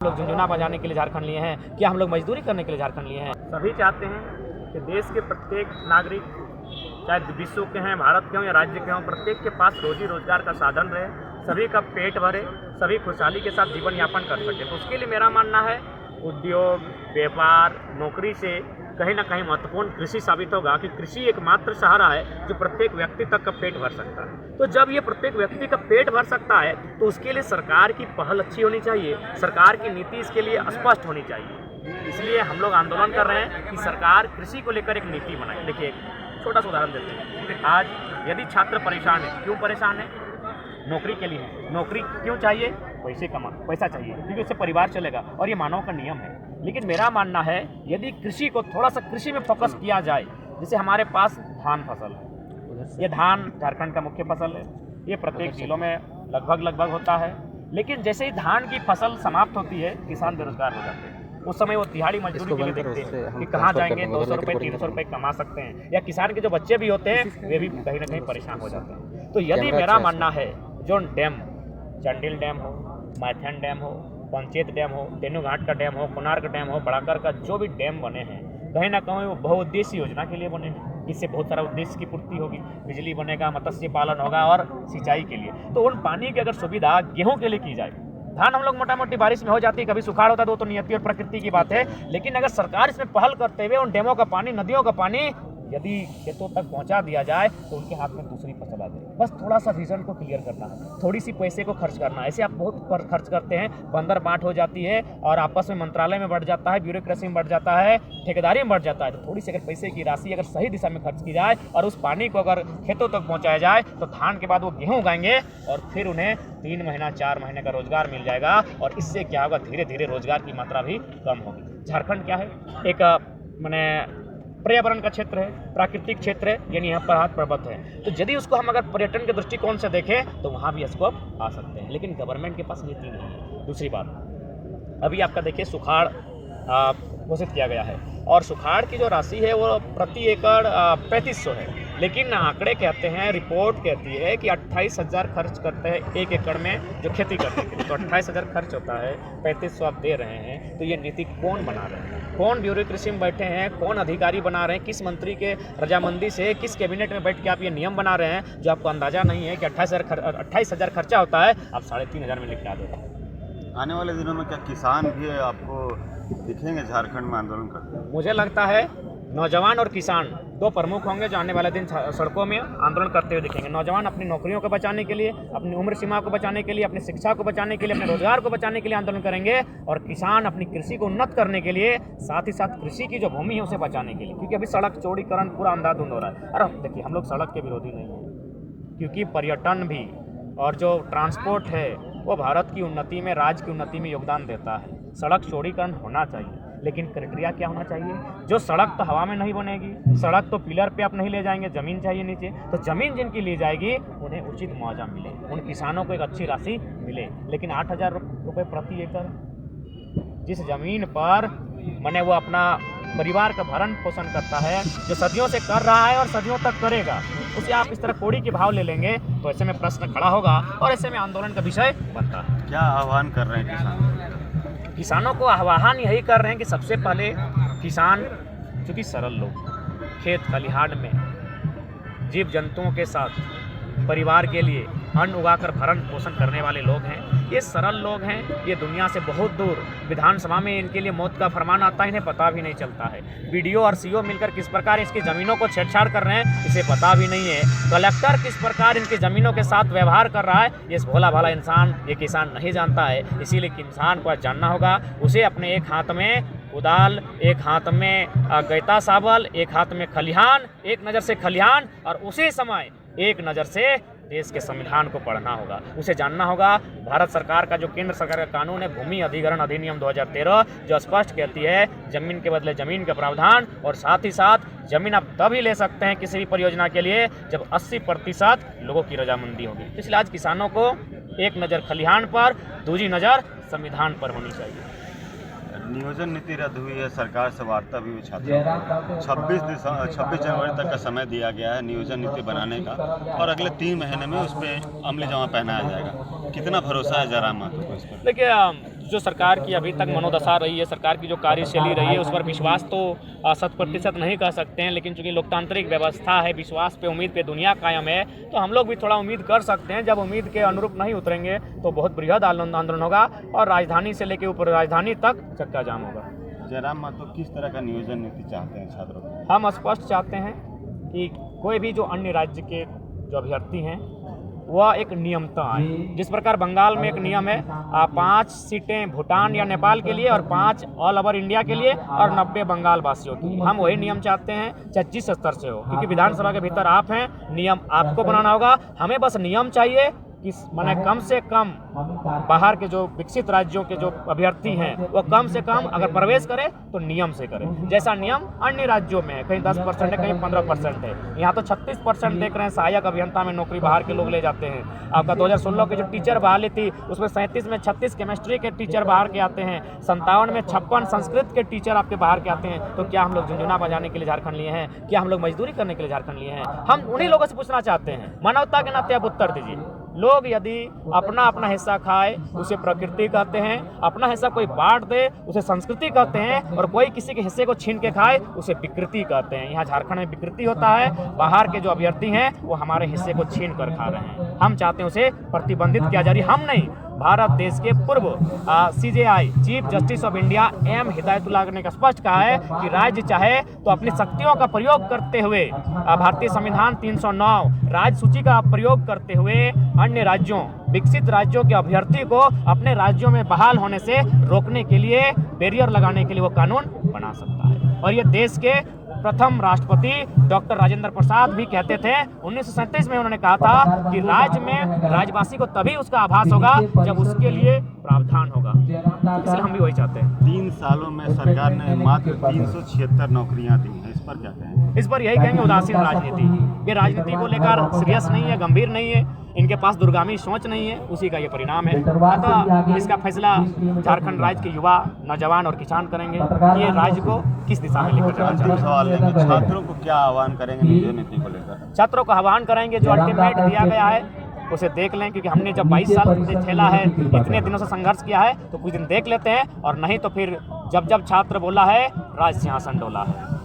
लोग झुनझुना बजाने के लिए झारखंड लिए हैं, क्या हम लोग मजदूरी करने के लिए झारखंड लिए हैं? सभी चाहते हैं कि देश के प्रत्येक नागरिक, चाहे विश्व के हैं, भारत के हों या राज्य के हों, प्रत्येक के पास रोजी रोजगार का साधन रहे, सभी का पेट भरे, सभी खुशहाली के साथ जीवन यापन कर सके। तो उसके लिए मेरा मानना है उद्योग, व्यापार, नौकरी से कहीं ना कहीं महत्वपूर्ण कृषि साबित होगा कि कृषि एकमात्र सहारा है जो प्रत्येक व्यक्ति तक का पेट भर सकता है। तो जब ये प्रत्येक व्यक्ति का पेट भर सकता है तो उसके लिए सरकार की पहल अच्छी होनी चाहिए, सरकार की नीति इसके लिए स्पष्ट होनी चाहिए। इसलिए हम लोग आंदोलन कर रहे हैं कि सरकार कृषि को लेकर एक नीति बनाए। देखिए, एक छोटा सा उदाहरण देते हैं। आज यदि छात्र परेशान है, क्यों परेशान है? नौकरी के लिए। नौकरी क्यों चाहिए? पैसा चाहिए, क्योंकि उससे परिवार चलेगा और ये मानव का नियम है। लेकिन मेरा मानना है यदि कृषि को थोड़ा सा कृषि में फोकस किया जाए, जैसे हमारे पास धान फसल है, ये धान झारखंड का मुख्य फसल है, ये प्रत्येक जिलों में लगभग होता है। लेकिन जैसे ही धान की फसल समाप्त होती है, किसान बेरोजगार हो जाते हैं। उस समय वो दिहाड़ी मजदूरी के लिए देखते हैं कि कहाँ जाएंगे, 200 रुपये 300 रुपये कमा सकते हैं, या किसान के जो बच्चे भी होते हैं वे भी कहीं ना कहीं परेशान हो जाते हैं। तो यदि मेरा मानना है जो डैम, चंडिल डैम हो, माइथन डैम हो, पंचेत डैम हो, तेनू घाट का डैम हो, कोणार्क डैम हो, बड़ाकर का जो भी डैम बने हैं, कहीं ना कहीं वो बहुउद्देशीय योजना के लिए बने हैं। इससे बहुत सारा उद्देश्य की पूर्ति होगी, बिजली बनेगा, मत्स्य पालन होगा और सिंचाई के लिए। तो उन पानी की अगर सुविधा गेहूं के लिए की जाए, धान हम लोग मोटा मोटी बारिश में हो जाती है, कभी सुखाड़ होता है, तो नियति और प्रकृति की बात है। लेकिन अगर सरकार इसमें पहल करते हुए उन डैमों का पानी, नदियों का पानी यदि खेतों तक पहुंचा दिया जाए तो उनके हाथ में दूसरी फसल आ जाए। बस थोड़ा सा विजन को क्लियर करना है, थोड़ी सी पैसे को खर्च करना है। ऐसे आप बहुत खर्च करते हैं, बंदर बांट हो जाती है और आपस में मंत्रालय में बढ़ जाता है, ब्यूरोक्रेसी में बढ़ जाता है, ठेकेदारी में बढ़ जाता है। तो थोड़ी सी अगर पैसे की राशि अगर सही दिशा में खर्च की जाए और उस पानी को अगर खेतों तक पहुँचाया जाए तो धान के बाद वो गेहूँ उगाएंगे और फिर उन्हें 3 महीना 4 महीने का रोजगार मिल जाएगा। और इससे क्या होगा, धीरे धीरे रोजगार की मात्रा भी कम होगी। झारखंड क्या है, एक मैंने पर्यावरण का क्षेत्र है, प्राकृतिक क्षेत्र है, यानी यहाँ पर हाथ पर्वत है। तो यदि उसको हम अगर पर्यटन के दृष्टिकोण से देखें तो वहाँ भी स्कोप आ सकते हैं, लेकिन गवर्नमेंट के पास नीति नहीं है। दूसरी बात, अभी आपका देखिए सुखाड़ घोषित किया गया है और सुखाड़ की जो राशि है वो प्रति एकड़ 3500 है। लेकिन आंकड़े कहते हैं, रिपोर्ट कहती है कि 28,000 खर्च करते हैं 1 एकड़ में जो खेती करते हैं। तो 28,000 खर्च होता है, 3500 आप दे रहे हैं। तो ये नीति कौन बना रहे हैं, कौन ब्यूरोक्रेसी में बैठे हैं, कौन अधिकारी बना रहे हैं, किस मंत्री के रजामंदी से, किस कैबिनेट में बैठ के आप ये नियम बना रहे हैं जो आपको अंदाजा नहीं है कि 28,000 खर्चा होता है, आप 3,500 में लिखा दे रहे हैं। आने वाले दिनों में क्या किसान भी आपको दिखेंगे झारखंड में आंदोलन करते हैं? मुझे लगता है नौजवान और किसान 2 प्रमुख होंगे जो आने वाले दिन सड़कों में आंदोलन करते हुए दिखेंगे। नौजवान अपनी नौकरियों को बचाने के लिए, अपनी उम्र सीमा को बचाने के लिए, अपनी शिक्षा को बचाने के लिए, अपने रोजगार को बचाने के लिए आंदोलन करेंगे। और किसान अपनी कृषि को उन्नत करने के लिए, साथ ही साथ कृषि की जो भूमि है उसे बचाने के लिए, क्योंकि अभी सड़क चौड़ीकरण पूरा अंधाधुंध हो रहा है। और देखिए, हम लोग सड़क के विरोधी नहीं हैं, क्योंकि पर्यटन भी और जो ट्रांसपोर्ट है वो भारत की उन्नति में, राज्य की उन्नति में योगदान देता है। सड़क चौड़ीकरण होना चाहिए, लेकिन क्राइटेरिया क्या होना चाहिए? जो सड़क तो हवा में नहीं बनेगी, सड़क तो पिलर पे आप नहीं ले जाएंगे, ज़मीन चाहिए नीचे। तो ज़मीन जिनकी ली जाएगी उन्हें उचित मुआवजा मिले, उन किसानों को एक अच्छी राशि मिले। लेकिन 8,000 रुपये प्रति एकड़ जिस ज़मीन पर मैंने वो अपना परिवार का भरण पोषण करता है, जो सदियों से कर रहा है और सदियों तक करेगा, उसे आप इस तरह कोड़ी के भाव ले लेंगे तो ऐसे में प्रश्न खड़ा होगा और ऐसे में आंदोलन का विषय बनता है। क्या आह्वान कर रहे हैं किसानों को? आह्वान यही कर रहे हैं कि सबसे पहले किसान चूँकि सरल लोग, खेत खलिहान में जीव जंतुओं के साथ परिवार के लिए अन्न उगाकर भरण पोषण करने वाले लोग हैं। ये सरल लोग हैं, ये दुनिया से बहुत दूर। विधानसभा में इनके लिए मौत का फरमान आता है, इन्हें पता भी नहीं चलता है। बीडीओ और सीओ मिलकर किस प्रकार इसकी ज़मीनों को छेड़छाड़ कर रहे हैं, इसे पता भी नहीं है। कलेक्टर किस प्रकार इनकी ज़मीनों के साथ व्यवहार कर रहा है, ये भोला भाला इंसान, ये किसान नहीं जानता है। इसीलिए किसान को जानना होगा, उसे अपने एक हाथ में कुदाल, एक हाथ में गैता साबल, एक हाथ में खलिहान, एक नज़र से खलिहान और उसी समय एक नज़र से देश के संविधान को पढ़ना होगा। उसे जानना होगा भारत सरकार का जो केंद्र सरकार का कानून है, भूमि अधिग्रहण अधिनियम 2013, जो स्पष्ट कहती है जमीन के बदले जमीन का प्रावधान। और साथ ही साथ जमीन आप तभी ले सकते हैं किसी भी परियोजना के लिए जब 80% लोगों की रजामंदी होगी। इसलिए आज किसानों को एक नज़र खलिहान पर, दूसरी नज़र संविधान पर होनी चाहिए। नियोजन नीति रद्द हुई है, सरकार से वार्ता भी हुई छात्रों को। 26 जनवरी तक का समय दिया गया है नियोजन नीति बनाने का और अगले 3 महीने में उस पर अमली जामा पहनाया जाएगा। कितना भरोसा है जयराम महतो को इस पर? देखिए, जो सरकार की अभी तक मनोदशा रही है, सरकार की जो कार्यशैली रही है, उस पर विश्वास तो 100% नहीं कह सकते हैं, लेकिन चूंकि लोकतांत्रिक व्यवस्था है, विश्वास पे उम्मीद पे दुनिया कायम है, तो हम लोग भी थोड़ा उम्मीद कर सकते हैं। जब उम्मीद के अनुरूप नहीं उतरेंगे तो बहुत बृहद आंदोलन होगा और राजधानी से लेकर ऊपर राजधानी तक चक्का जाम होगा। जयराम महतो किस तरह का नियोजन नीति चाहते हैं छात्रों को? हम स्पष्ट चाहते हैं कि कोई भी जो अन्य राज्य के जो अभ्यर्थी हैं वह एक नियमता आए। जिस प्रकार बंगाल में एक नियम है 5 सीटें भूटान या नेपाल के लिए और 5 ऑल ओवर इंडिया के लिए और 90 बंगाल वासियों की, हम वही नियम चाहते हैं, चाहे जिस स्तर से हो, क्योंकि विधानसभा के भीतर आप हैं, नियम आपको बनाना होगा। हमें बस नियम चाहिए कि माने कम से कम बाहर के जो विकसित राज्यों के जो अभ्यर्थी हैं वो कम से कम अगर प्रवेश करें तो नियम से करें, जैसा नियम अन्य राज्यों में है। कहीं 10% है, कहीं 15% है। यहाँ तो 36% देख रहे हैं सहायक अभियंता में नौकरी बाहर के लोग ले जाते हैं। आपका 2016 की जो टीचर बहाली थी उसमें 37 में 36 केमिस्ट्री के टीचर बाहर के आते हैं, 57 में 56 संस्कृत के टीचर आपके बाहर के आते हैं। तो क्या हम लोग झुंझुना बजाने के लिए झारखंड लिए हैं? क्या हम लोग मजदूरी करने के लिए झारखंड लिए हैं? हम उन्हीं लोगों से पूछना चाहते हैं, मानवता के नाते आप उत्तर दीजिए। लोग यदि अपना अपना हिस्सा खाए उसे प्रकृति कहते हैं, अपना हिस्सा कोई बांट दे उसे संस्कृति कहते हैं, और कोई किसी के हिस्से को छीन के खाए उसे विकृति कहते हैं। यहाँ झारखंड में विकृति होता है, बाहर के जो अभ्यर्थी हैं वो हमारे हिस्से को छीन कर खा रहे हैं। हम चाहते हैं उसे प्रतिबंधित किया जा रही, हम नहीं, भारत देश के पूर्व CJI chief justice of India M Hidayatullah ने स्पष्ट कहा है कि राज्य चाहे तो अपनी शक्तियों का प्रयोग करते हुए भारतीय संविधान 309 राज्य सूची का प्रयोग करते हुए अन्य राज्यों, विकसित राज्यों के अभ्यर्थी को अपने राज्यों में बहाल होने से रोकने के लिए, बैरियर लगाने के लिए वो कानून बना सकता है। और ये देश के प्रथम राष्ट्रपति डॉक्टर राजेंद्र प्रसाद भी कहते थे, 1937 में उन्होंने कहा था कि राज्य में राज्यवासी को तभी उसका आभास होगा जब उसके लिए प्रावधान होगा। इसलिए हम भी वही चाहते हैं। 3 सालों में सरकार ने मात्र 376 नौकरियां दी हैं, इस पर क्या कहें? इस पर यही कहेंगे उदासीन राजनीति। ये राजनीति को लेकर सीरियस नहीं है, गंभीर नहीं है, इनके पास दूरगामी सोच नहीं है, उसी का ये परिणाम है। अतः इसका फैसला झारखंड राज्य के युवा, नौजवान और किसान करेंगे कि ये राज्य को किस दिशा में लेकर जाना चाहिए। सवाल है कि छात्रों को क्या आह्वान करेंगे नियोजन नीति को लेकर? छात्रों को आह्वान करेंगे जो अल्टीमेट दिया गया है उसे देख लें, क्योंकि हमने जब 22 साल से झेला है, इतने दिनों से संघर्ष किया है, तो कुछ दिन देख लेते हैं, और नहीं तो फिर जब जब छात्र बोला है राज सिंहासन डोला है।